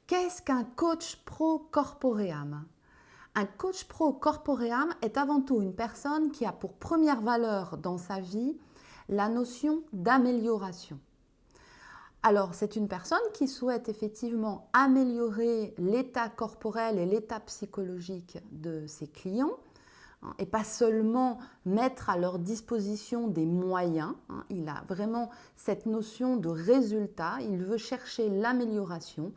Qu'est-ce qu'un coach pro corpoream? Un coach pro corpoream est avant tout une personne qui a pour première valeur dans sa vie la notion d'amélioration. Alors, c'est une personne qui souhaite effectivement améliorer l'état corporel et l'état psychologique de ses clients, et pas seulement mettre à leur disposition des moyens. Il a vraiment cette notion de résultat, il veut chercher l'amélioration.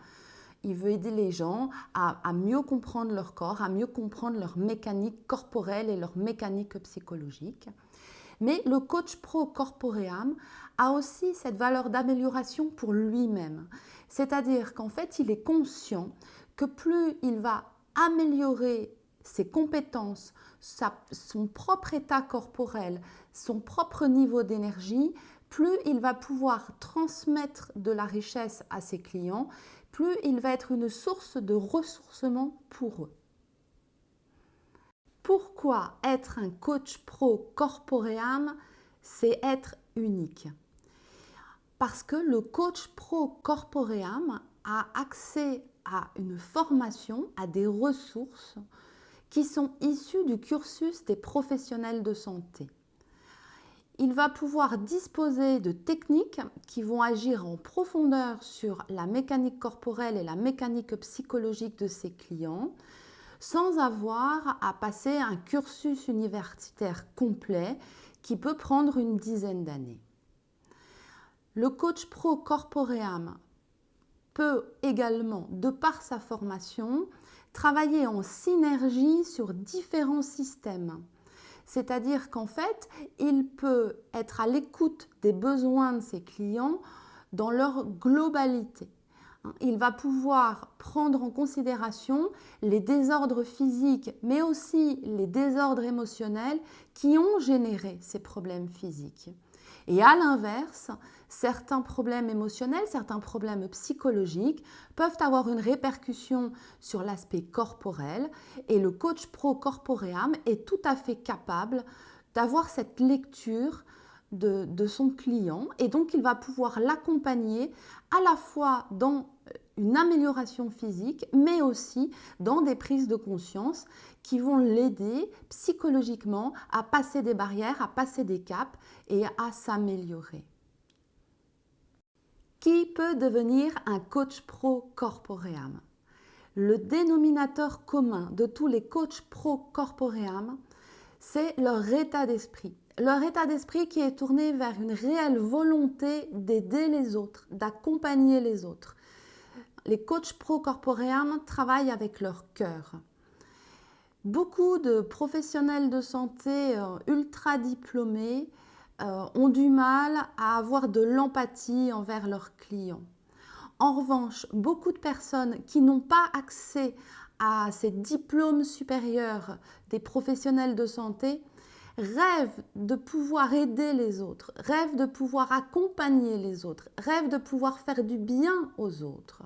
Il veut aider les gens à mieux comprendre leur corps, à mieux comprendre leur mécanique corporelle et leur mécanique psychologique. Mais le coach pro corpoream a aussi cette valeur d'amélioration pour lui-même. C'est-à-dire qu'en fait, il est conscient que plus il va améliorer ses compétences, son propre état corporel, son propre niveau d'énergie, plus il va pouvoir transmettre de la richesse à ses clients, plus il va être une source de ressourcement pour eux. Pourquoi être un coach pro corpoream, c'est être unique? Parce que le coach pro corpoream a accès à une formation, à des ressources qui sont issues du cursus des professionnels de santé. Il va pouvoir disposer de techniques qui vont agir en profondeur sur la mécanique corporelle et la mécanique psychologique de ses clients, sans avoir à passer un cursus universitaire complet qui peut prendre une dizaine d'années. Le coach pro corpoream peut également, de par sa formation, travailler en synergie sur différents systèmes. C'est-à-dire qu'en fait, il peut être à l'écoute des besoins de ses clients dans leur globalité. Il va pouvoir prendre en considération les désordres physiques, mais aussi les désordres émotionnels qui ont généré ces problèmes physiques. Et à l'inverse, certains problèmes émotionnels, certains problèmes psychologiques peuvent avoir une répercussion sur l'aspect corporel et le coach pro corpoream est tout à fait capable d'avoir cette lecture de son client et donc il va pouvoir l'accompagner à la fois dans une amélioration physique mais aussi dans des prises de conscience qui vont l'aider psychologiquement à passer des barrières, à passer des caps et à s'améliorer. Qui peut devenir un coach pro corpoream? Le dénominateur commun de tous les coachs pro corpoream, c'est leur état d'esprit. Leur état d'esprit qui est tourné vers une réelle volonté d'aider les autres, d'accompagner les autres. Les coachs pro corpoream travaillent avec leur cœur. Beaucoup de professionnels de santé ultra diplômés ont du mal à avoir de l'empathie envers leurs clients. En revanche, beaucoup de personnes qui n'ont pas accès à ces diplômes supérieurs des professionnels de santé rêvent de pouvoir aider les autres, rêvent de pouvoir accompagner les autres, rêvent de pouvoir faire du bien aux autres.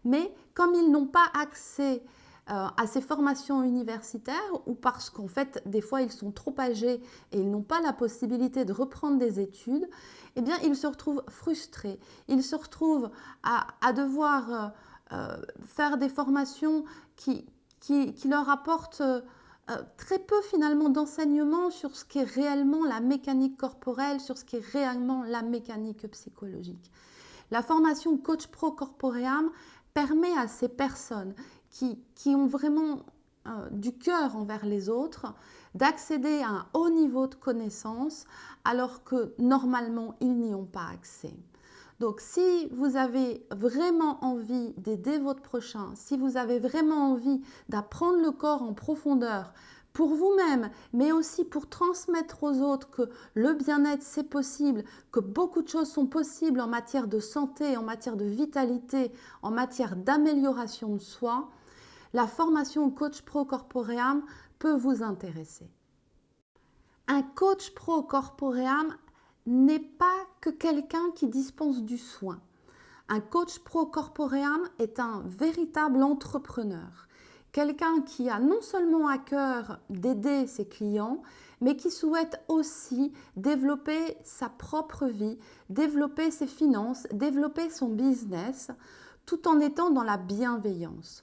Mais comme ils n'ont pas accès à ces formations universitaires ou parce qu'en fait, des fois, ils sont trop âgés et ils n'ont pas la possibilité de reprendre des études, eh bien, ils se retrouvent frustrés. Ils se retrouvent à devoir faire des formations qui leur apportent très peu finalement d'enseignements sur ce qu'est réellement la mécanique corporelle, sur ce qu'est réellement la mécanique psychologique. La formation coach pro corpoream permet à ces personnes qui ont vraiment du cœur envers les autres, d'accéder à un haut niveau de connaissance alors que normalement ils n'y ont pas accès. Donc si vous avez vraiment envie d'aider votre prochain, si vous avez vraiment envie d'apprendre le corps en profondeur pour vous-même, mais aussi pour transmettre aux autres que le bien-être c'est possible, que beaucoup de choses sont possibles en matière de santé, en matière de vitalité, en matière d'amélioration de soi, la formation coach pro corpoream peut vous intéresser. Un coach pro corpoream n'est pas que quelqu'un qui dispense du soin. Un coach pro corpoream est un véritable entrepreneur. Quelqu'un qui a non seulement à cœur d'aider ses clients, mais qui souhaite aussi développer sa propre vie, développer ses finances, développer son business, tout en étant dans la bienveillance.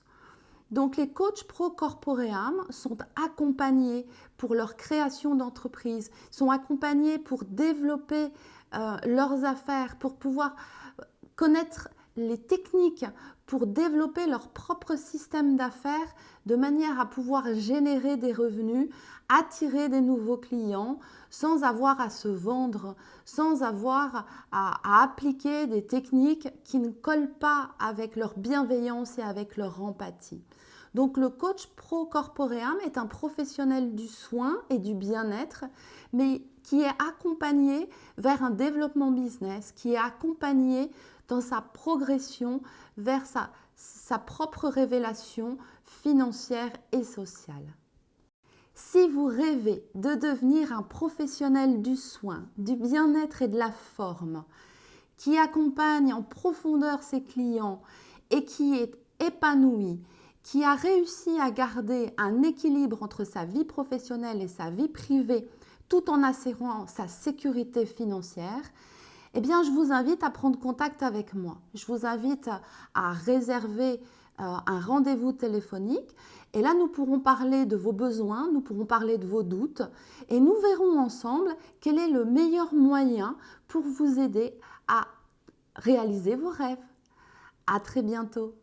Donc les coachs pro corpoream sont accompagnés pour leur création d'entreprise, sont accompagnés pour développer leurs affaires, pour pouvoir connaître les techniques pour développer leur propre système d'affaires de manière à pouvoir générer des revenus, attirer des nouveaux clients sans avoir à se vendre, sans avoir à appliquer des techniques qui ne collent pas avec leur bienveillance et avec leur empathie. Donc le coach pro corpoream est un professionnel du soin et du bien-être, mais qui est accompagné vers un développement business, qui est accompagné dans sa progression vers sa propre révélation financière et sociale. Si vous rêvez de devenir un professionnel du soin, du bien-être et de la forme, qui accompagne en profondeur ses clients et qui est épanoui, qui a réussi à garder un équilibre entre sa vie professionnelle et sa vie privée tout en assurant sa sécurité financière, eh bien, je vous invite à prendre contact avec moi. Je vous invite à réserver un rendez-vous téléphonique et là, nous pourrons parler de vos besoins, nous pourrons parler de vos doutes et nous verrons ensemble quel est le meilleur moyen pour vous aider à réaliser vos rêves. À très bientôt.